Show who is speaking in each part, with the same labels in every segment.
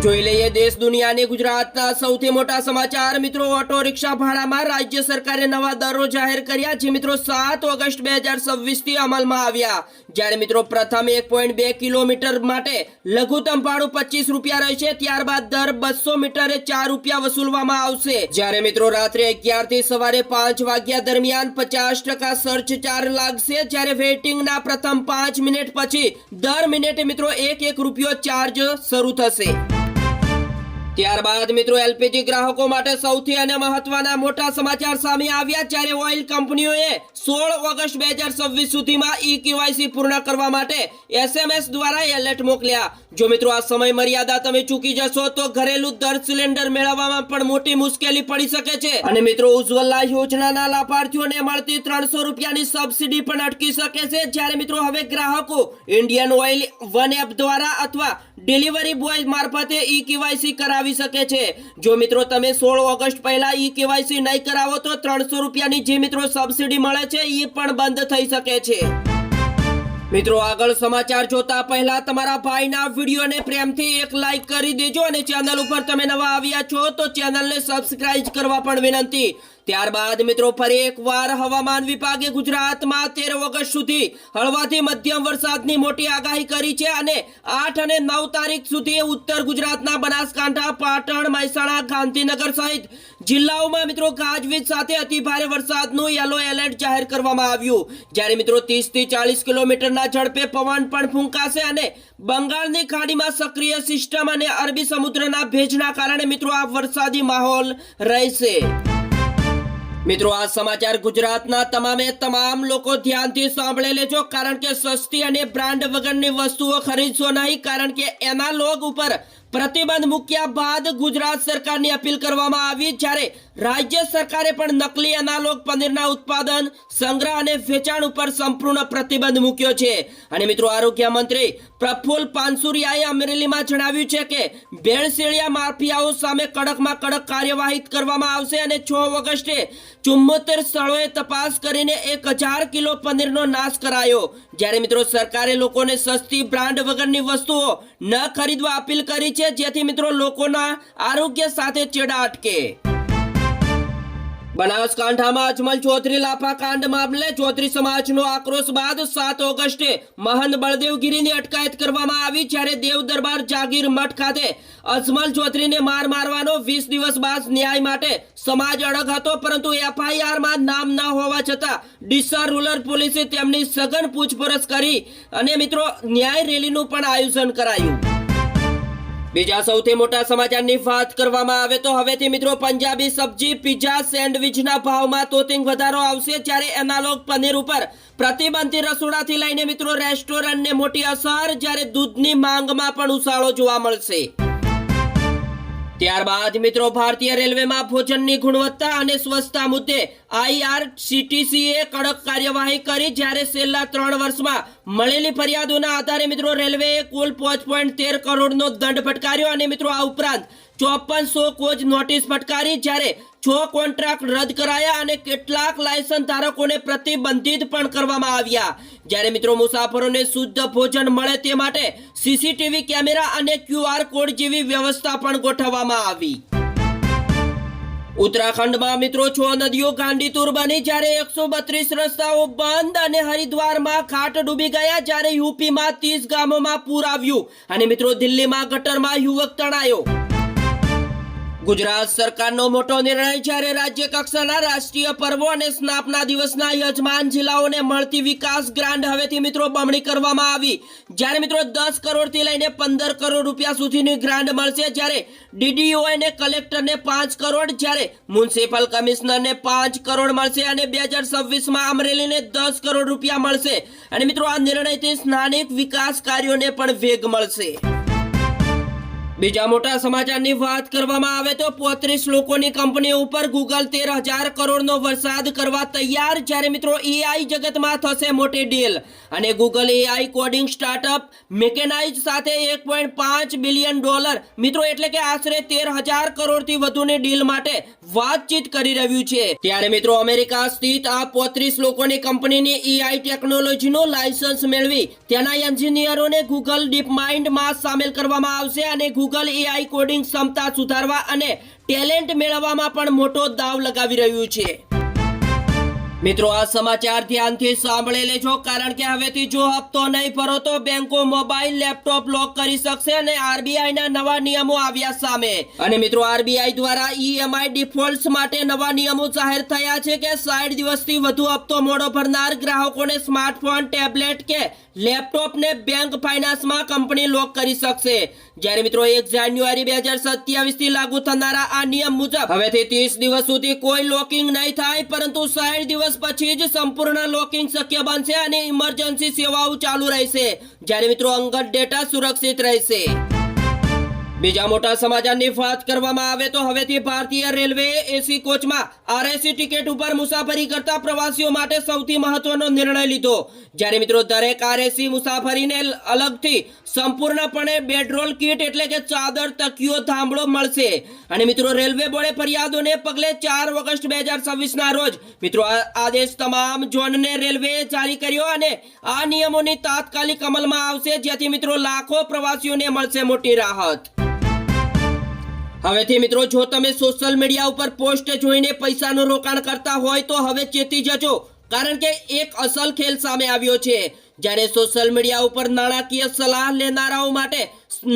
Speaker 1: જોઈ લઈએ દેશ દુનિયાની ગુજરાતના સૌથી મોટા સમાચાર મિત્રો ઓટો રિક્ષા ભાડામાં રાજ્ય સરકારે નવા દરો જાહેર કર્યા જે મિત્રો 7 ઓગસ્ટ 2026 થી અમલમાં આવ્યા જ્યારે મિત્રો પ્રથમ 1.2 કિલોમીટર માટે લઘુત્તમ ભાડું 25 રૂપિયા રહેશે ત્યારબાદ દર 200 મીટરે 4 રૂપિયા વસૂલવામાં આવશે જ્યારે મિત્રો રાત્રે 11 થી સવારે 5 વાગ્યા દરમિયાન 50% સર્ચ ચાર્જ લાગશે જ્યારે વેઇટિંગના પ્રથમ 5 મિનિટ પછી દર મિનિટે મિત્રો 1 રૂપિયો ચાર્જ શરૂ થશે ત્યારબાદ મિત્રો એલપીજી ગ્રાહકો માટે સૌથી અને મહત્વના મોટા સમાચાર સામે આવ્યા જ્યારે ઓઇલ કંપનીઓએ 16 ઓગસ્ટ 2026 સુધીમાં ઈ-કેવાયસી પૂર્ણ કરવા માટે એસએમએસ દ્વારા એલર્ટ મોકલ્યા જો મિત્રો આ સમય મર્યાદા તમે ચૂકી જશો તો ઘરેલું દર સિલિન્ડર મેળવવામાં પણ મોટી મુશ્કેલી પડી શકે છે અને મિત્રો ઉજ્જવલા યોજનાના લાભાર્થીઓને મળતી 300 રૂપિયાની સબસિડી પણ અટકી શકે છે જ્યારે મિત્રો હવે ગ્રાહકો ઇન્ડિયન ઓઇલ વન એપ દ્વારા અથવા ડિલિવરી બોય મારફતે ઈ-કેવાયસી કરાવી શકે છે જો મિત્રો તમે 16 ઓગસ્ટ પહેલા ઈ-કેવાયસી નહીં કરાવો તો 300 રૂપિયાની જે મિત્રો સબસિડી મળે છે એ પણ બંધ થઈ શકે છે મિત્રો આગળ સમાચાર જોતા પહેલા તમારા ભાઈના વિડીયોને પ્રેમથી એક લાઈક કરી દેજો અને ચેનલ ઉપર તમે નવા આવ્યા છો તો ચેનલને સબસ્ક્રાઇબ કરવા પણ વિનંતી ત્યારબાદ મિત્રો ફરી એકવાર હવામાન વિભાગે ગુજરાતમાં 13 ઓગસ્ટ સુધી હળવાથી મધ્યમ વરસાદની મોટી આગાહી કરી છે અને 8 અને 9 તારીખ સુધી ઉત્તર ગુજરાતના બનાસકાંઠા પાટણ મહેસાણા ગાંધીનગર સહિત જિલ્લાઓમાં મિત્રો ગાજવીજ સાથે અતિભારે વરસાદનું યલો એલર્ટ જાહેર કરવામાં આવ્યું જ્યારે મિત્રો 30 થી 40 કિલોમીટરના ઝડપે પવન પણ ફૂંકાશે અને બંગાળની ખાડીમાં સક્રિય સિસ્ટમ અને અરબી સમુદ્રના ભેજના કારણે મિત્રો આ વરસાદી માહોલ રહેશે મિત્રો આ સમાચાર ગુજરાતના તમામ લોકો ધ્યાનથી સાંભળી લેજો કારણ કે સસ્તી અને બ્રાન્ડ વગરની વસ્તુઓ ખરીદશો નહીં કારણ કે એનાલોગ ઉપર પ્રતિબંધ મૂક્યા બાદ ગુજરાત સરકારની અપીલ કરવામાં આવી જ્યારે રાજ્ય સરકારે પણ નકલી એનાલોગ પનીરના ઉત્પાદન સંગ્રહ અને વેચાણ ઉપર સંપૂર્ણ પ્રતિબંધ મૂક્યો છે અને મિત્રો આરોગ્ય મંત્રી પ્રફુલ્લ પાનસુરિયાએ અમરેલીમાં જણાવ્યું છે કે ભેળસેળિયા માફિયાઓ સામે કડકમાં કડક કાર્યવાહી કરવામાં આવશે અને 6 ઓગસ્ટે 74 સ્થળોએ તપાસ કરીને 1000 કિલો પનીરનો નાશ કરાયો જ્યારે મિત્રો સરકારે લોકોને સસ્તી બ્રાન્ડ વગરની વસ્તુઓ ન ખરીદવા અપીલ કરી છે જેથી મિત્રો લોકોના આરોગ્ય સાથે ચેડા અટકે બનાસકાંઠામાં અજમલ ચૌધરી લાફા કાંડ મામલે ચૌધરી સમાજનો આક્રોશ બાદ 7 ઓગસ્ટે મહંત બળદેવગીરીની અટકાયત કરવામાં આવી જ્યારે દેવ દરબાર જાગીર મઠ ખાતે અજમલ ચૌધરીને મારવાનો 20 દિવસ બાદ ન્યાય માટે સમાજ અડગ હતો પરંતુ એફઆઈઆરમાં નામ ન હોવા છતાં ડીસા રૂરલ પોલીસે તેમની સઘન પૂછપરછ કરી અને મિત્રો ન્યાય રેલીનું પણ આયોજન કરાયું બીજા સૌથી મોટા સમાચારની વાત કરવામાં આવે તો હવેથી મિત્રો પંજાબી સબ્જી પિઝા સેન્ડવિચના ભાવમાં તોતિંગ વધારો આવશે જ્યારે એનાલોગ પનીર ઉપર પ્રતિબંધિત રસોડાથી લઈને મિત્રો રેસ્ટોરન્ટને મોટી અસર જ્યારે દૂધની માંગમાં પણ ઉછાળો જોવા મળશે ત્યારબાદ મિત્રો ભારતીય રેલવેમાં ભોજનની ગુણવત્તા અને સ્વચ્છતા મુદ્દે આઈઆરસીટીસીએ કડક કાર્યવાહી કરી જ્યારે છેલ્લા 3 વર્ષમાં મળેલી ફરિયાદોના આધારે મિત્રો રેલવેએ કુલ 5.13 કરોડનો દંડ ફટકાર્યો અને મિત્રો આ ઉપરાંત 5400 કોચ નોટિસ ફટકારી જ્યારે 6 કોન્ટ્રાક્ટ રદ કરાયા અને કેટલાક લાયસન્સ ધારકોને પ્રતિબંધિત પણ કરવામાં આવ્યા જ્યારે મિત્રો મુસાફરોને શુદ્ધ ભોજન મળે તે માટે સીસીટીવી કેમેરા અને ક્યુઆર કોડ જેવી વ્યવસ્થા પણ ગોઠવવામાં આવી ઉત્તરાખંડમાં મિત્રો 6 નદીઓ ગાંડીતુર બની જ્યારે 132 રસ્તાઓ બંધ અને હરિદ્વારમાં ખાટ ડૂબી ગયા જ્યારે યુપીમાં 30 ગામોમાં પૂર આવ્યું અને મિત્રો દિલ્હીમાં ગટરમાં યુવક તણાયો ગુજરાત સરકારનો મોટો નિર્ણય જ્યારે રાજ્ય કક્ષાના રાષ્ટ્રીય પર્વો અને સ્થાપના દિવસના યજમાન જિલ્લાઓને મળતી વિકાસ ગ્રાન્ટ હવેથી મિત્રો બમણી કરવામાં આવી જ્યારે મિત્રો 10 કરોડથી લઈને 15 કરોડ રૂપિયા સુધીની ગ્રાન્ટ મળશે જ્યારે ડીડીઓ અને કલેક્ટરને 5 કરોડ જ્યારે મ્યુનિસિપલ કમિશનરને 5 કરોડ મળશે અને 2026માં અમરેલીને 10 કરોડ રૂપિયા મળશે અને મિત્રો આ નિર્ણયથી સ્થાનિક વિકાસ કાર્યોને પણ વેગ મળશે બીજા મોટા સમાચારની વાત કરવામાં આવે તો 35 લોકોની કંપનીઓ ઉપર ગૂગલ 13,000 કરોડનો વરસાદ કરવા તૈયાર જ્યારે મિત્રો એઆઈ જગતમાં થશે મોટી ડીલ અને ગૂગલ એઆઈ કોડિંગ સ્ટાર્ટઅપ મેકેનાઇઝ સાથે 1.5 બિલિયન ડોલર મિત્રો એટલે કે આશરે 13,000 કરોડથી વધુની ડીલ માટે વાતચીત કરી રહ્યું છે। ત્યારે મિત્રો અમેરિકા સ્થિત આ 35 લોકોની કંપનીની AI ટેકનોલોજીનું લાયસન્સ મેળવી તેના એન્જિનિયરોને ગૂગલ ડીપ માઇન્ડમાં સામેલ કરવામાં આવશે અને ગૂગલ AI કોડિંગ ક્ષમતા સુધારવા અને ટેલેન્ટ મેળવવામાં પણ મોટો દાવ લગાવી રહ્યું છે। મિત્રો આ સમાચાર ધ્યાનથી સાંભળી લેજો, કારણ કે હવેથી જો હપ્તો નહીં ભરો તો બેંકો મોબાઈલ લેપટોપ લોક કરી શકશે અને RBI ના નવા નિયમો આવ્યા સામે। અને મિત્રો RBI દ્વારા EMI ડિફોલ્ટ્સ માટે નવા નિયમો જાહેર થયા છે કે 60 દિવસથી વધુ હપ્તો મોડો ભરનાર ગ્રાહકોને સ્માર્ટફોન, ટેબ્લેટ કે લેપટોપને બેંક ફાઇનાન્સમાં કંપની લોક કરી શકશે। જ્યારે મિત્રો 1 જાન્યુઆરી 2027 થી લાગુ થનારા આ નિયમ મુજબ હવેથી 30 દિવસ સુધી કોઈ લોકિંગ નહીં થાય, પરંતુ 60 દિવસ પછી જ સંપૂર્ણ લોકિંગ શક્ય બનશે અને ઇમરજન્સી સેવાઓ ચાલુ રહેશે, જ્યારે મિત્રો અંગત ડેટા સુરક્ષિત રહેશે। બીજા મોટા સમાચારની વાત કરવામાં આવે તો હવેથી ભારતીય રેલવે એસી કોચમાં RAC ટિકિટ ઉપર મુસાફરી કરતા પ્રવાસીઓ માટે સૌથી મહત્વનો નિર્ણય લીધો। જ્યારે મિત્રો દરેક RAC મુસાફરીને અલગથી સંપૂર્ણપણે બેડરોલ કીટ એટલે કે ચાદર, તકિયો, થાંભલો મળશે। અને મિત્રો રેલવે બોર્ડે ફરિયાદોને પગલે 4 ઓગસ્ટ 2026 ના રોજ મિત્રો આ આદેશ તમામ ઝોનને રેલવે જારી કર્યો અને આ નિયમોની તાત્કાલિક અમલમાં આવશે, જેથી મિત્રો લાખો પ્રવાસીઓને મળશે મોટી રાહત। હવેથી મિત્રો જો તમે સોશિયલ મીડિયા ઉપર પોસ્ટ જોઈને પૈસાનું રોકાણ કરતા હોય તો હવે ચેતી જજો, કારણ કે એક અસલ ખેલ સામે આવ્યો છે। જ્યારે સોશિયલ મીડિયા ઉપર નાણાકીય સલાહ લેનારાઓ માટે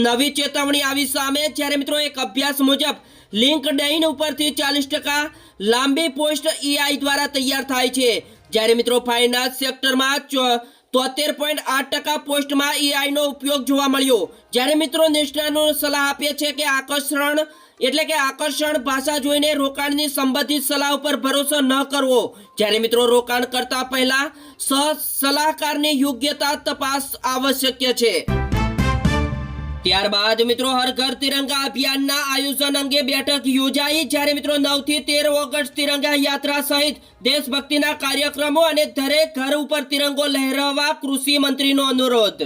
Speaker 1: નવી ચેતવણી આવી સામે। જ્યારે મિત્રો એક અભ્યાસ મુજબ લિંક્ડઇન ઉપરથી 40% લાંબી પોસ્ટ AI દ્વારા તૈયાર થાય છે, જ્યારે મિત્રો ફાઇનાન્સ સેક્ટરમાં 73.8% પોસ્ટમાં AI નો ઉપયોગ જોવા મળ્યો। જ્યારે મિત્રો નિષ્ણાતો સલાહ આપે છે કે આકર્ષણ ભાષા જોઈને રોકાણની સંબંધિત સલાહ ઉપર ભરોસો ન કરવો। જ્યારે મિત્રો રોકાણ કરતા પહેલા સલાહકારની યોગ્યતા તપાસ આવશ્યક છે। ત્યારબાદ મિત્રો હર ઘર તિરંગા અભિયાનના આયોજન અંગે બેઠક યોજાઈ। જ્યારે મિત્રો 9 થી 13 ઓગસ્ટ તિરંગા યાત્રા સહિત દેશભક્તિના કાર્યક્રમો અને દરેક ઘર ઉપર તિરંગો લહેરાવવા કૃષિ મંત્રીનો અનુરોધ।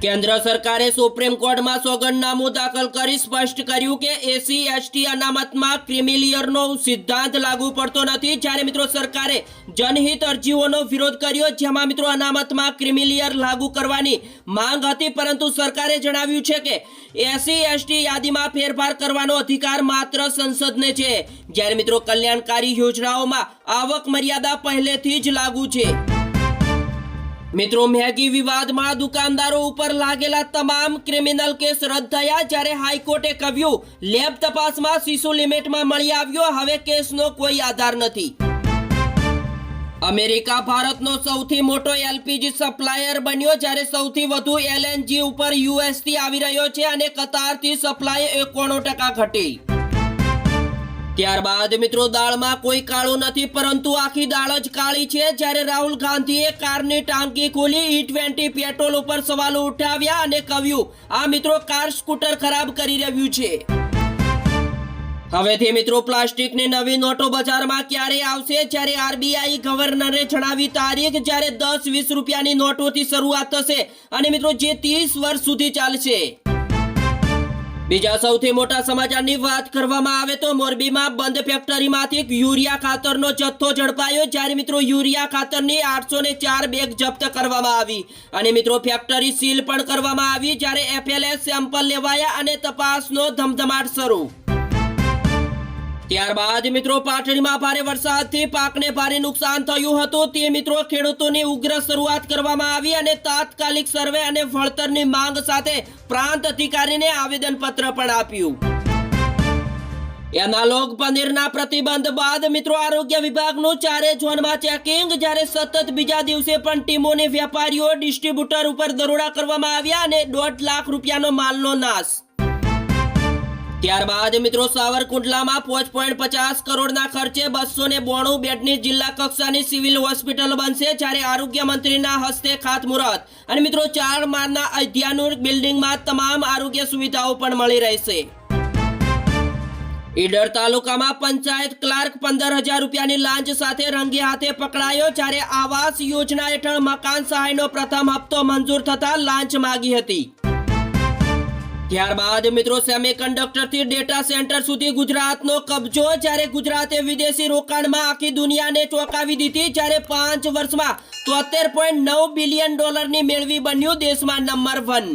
Speaker 1: કેન્દ્ર સરકારે સુપ્રીમ કોર્ટમાં સોગંદનામું દાખલ કરી સ્પષ્ટ કર્યું કે SC/ST અનામતમાં ક્રિમિલિયરનો સિદ્ધાંત લાગુ પડતો નથી। જ્યારે મિત્રો સરકારે જનહિત અરજીઓનો વિરોધ કર્યો, જેમાં મિત્રો અનામતમાં ક્રિમિલિયર લાગુ કરવાની માંગ હતી, પરંતુ સરકારે જણાવ્યું છે કે SC/ST યાદીમાં ફેરફાર કરવાનો અધિકાર માત્ર સંસદને છે। જ્યારે મિત્રો કલ્યાણકારી યોજનાઓમાં આવક મર્યાદા પહેલેથી જ લાગુ છે। મિત્રો મેગી વિવાદમાં દુકાનદારો ઉપર લાગેલા તમામ ક્રિમિનલ કેસ રદ થયા। જ્યારે હાઈકોર્ટે કહ્યું લેબ તપાસમાં શિશુ લિમિટમાં મળી આવ્યો, હવે કેસનો કોઈ આધાર નથી। અમેરિકા ભારતનો સૌથી મોટો LPG સપ્લાયર બન્યો, જ્યારે સૌથી વધુ LNG ઉપર US થી આવી રહ્યો છે અને કતારથી સપ્લાય 91% ઘટી। ત્યારબાદ મિત્રો દાળમાં કોઈ કાળું નથી, પરંતુ આખી દાળ જ કાળી છે। જ્યારે રાહુલ ગાંધીએ કારની ટાંકી ખોલી E20 પેટ્રોલ ઉપર સવાલો ઉઠાવ્યા અને કહ્યું આ મિત્રો કાર સ્કૂટર ખરાબ કરી રહ્યું છે। હવેથી મિત્રો પ્લાસ્ટિકની નવી નોટો બજારમાં ક્યારે આવશે? જ્યારે RBI ગવર્નરે જણાવી તારીખ, જ્યારે 10-20 રૂપિયાની નોટોથી શરૂઆત થશે અને મિત્રો જે 30 વર્ષ સુધી ચાલશે। બીજા સૌથી મોટા સમાચારની વાત કરવામાં આવે તો મોરબીમાં બંધ ફેક્ટરીમાંથી યુરિયા ખાતરનો જથ્થો ઝડપાયો। જ્યારે મિત્રો યુરિયા ખાતરની 804 બેગ જપ્ત કરવામાં આવી અને મિત્રો ફેક્ટરી સીલ પણ કરવામાં આવી। જ્યારે FLS સેમ્પલ લેવાયા અને તપાસનો ધમધમાટ શરૂ। ત્યારબાદ મિત્રો પાટણમાં ભારે વરસાદથી પાકને ભારે નુકસાન થયું હતું, તે મિત્રો ખેડૂતોની ઉગ્ર શરૂઆત કરવામાં આવી અને તાત્કાલિક સર્વે અને વળતરની માંગ સાથે પ્રાંત અધિકારીને આવેદનપત્ર પણ આપ્યું। એનાલોગ પનીરના પ્રતિબંધ બાદ મિત્રો આરોગ્ય વિભાગનું 4 ઝોનમાં ચેકિંગ। જ્યારે સતત બીજા દિવસે પણ ટીમોને વેપારીઓ ડિસ્ટ્રીબ્યુટર ઉપર દરોડા કરવામાં આવ્યા અને 1.5 લાખ રૂપિયાનો માલનો નાશ। ત્યારબાદ મિત્રો સાવરકુંડલામાં 5.50 કરોડના ખર્ચે 292 બેડની જિલ્લા કક્ષાની સિવિલ હોસ્પિટલ બનશે। જ્યારે આરોગ્ય મંત્રીના હસ્તે ખાતમુહૂર્ત અને મિત્રો 4 માળના અધ્યાનુર બિલ્ડિંગમાં તમામ આરોગ્ય સુવિધાઓ પણ મળી રહેશે। ઈડર તાલુકામાં પંચાયત ક્લાર્ક 15,000 રૂપિયાની લાંચ સાથે રંગે હાથે પકડાયો। જ્યારે આવાસ યોજના હેઠળ મકાન સહાયનો પ્રથમ હપ્તો મંજૂર થતા લાંચ માંગી હતી। ત્યારબાદ મિત્રો સેમિકન્ડક્ટરથી ડેટા સેન્ટર સુધી ગુજરાતનો કબજો, જ્યારે ગુજરાતે વિદેશી રોકાણમાં આખી દુનિયાને ચોંકાવી દીધી, જ્યારે 5 વર્ષમાં 73.9 બિલિયન ડોલરની મેળવી બન્યું દેશમાં નંબર 1।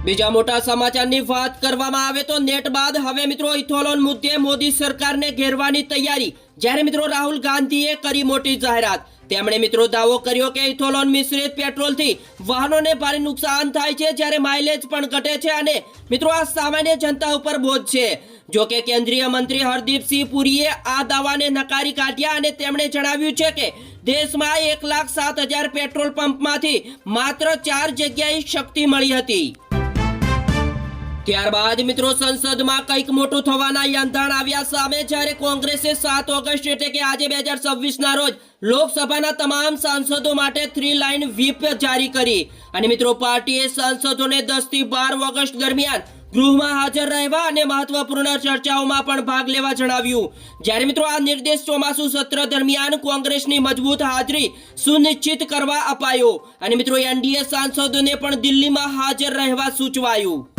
Speaker 1: બીજા મોટા સમાચારની વાત કરવામાં આવે તો નેટ બાદ હવે મિત્રો ઇથોલોન મુદ્દે મોદી સરકારને ઘેરવાની તૈયારી, જ્યારે મિત્રો રાહુલ ગાંધીએ કરી મોટી જાહેરાત। તેમણે મિત્રો દાવો કર્યો કે ઇથોલોન મિશ્રિત પેટ્રોલથી વાહનોને ભારે નુકસાન થાય છે, જ્યારે માઇલેજ પણ ઘટે છે અને મિત્રો આ સામાન્ય જનતા ઉપર બોજ છે। જો કે કેન્દ્રીય મંત્રી હરદીપસિંહ પુરીએ આ દાવાને નકારી કાઢ્યા અને તેમણે જણાવ્યું છે કે દેશમાં 1,07,000 પેટ્રોલ પંપમાંથી માત્ર 4 જગ્યાએ શક્તિ મળી હતી। ત્યારબાદ મિત્રો સંસદમાં કંઈક મોટું થવાના યંધાણ આવ્યા સામે, જ્યારે કોંગ્રેસે 7 ઓગસ્ટ એટલે કે આજે 2026ના રોજ લોકસભાના તમામ સાંસદો માટે 3 લાઇન વ્હીપ જારી કરી અને મિત્રો પાર્ટીએ સાંસદોને 10 થી 12 ઓગસ્ટ દરમિયાન ગૃહમાં હાજર રહેવા અને મહત્વપૂર્ણ ચર્ચાઓમાં પણ ભાગ લેવા જણાવ્યું, જ્યારે મિત્રો આ નિર્દેશ ચોમાસુ સત્ર દરમિયાન કોંગ્રેસની મજબૂત હાજરી સુનિશ્ચિત કરવા અપાયો અને મિત્રો એનડીએ સાંસદોને પણ દિલ્હીમાં હાજર રહેવા સૂચવાયું।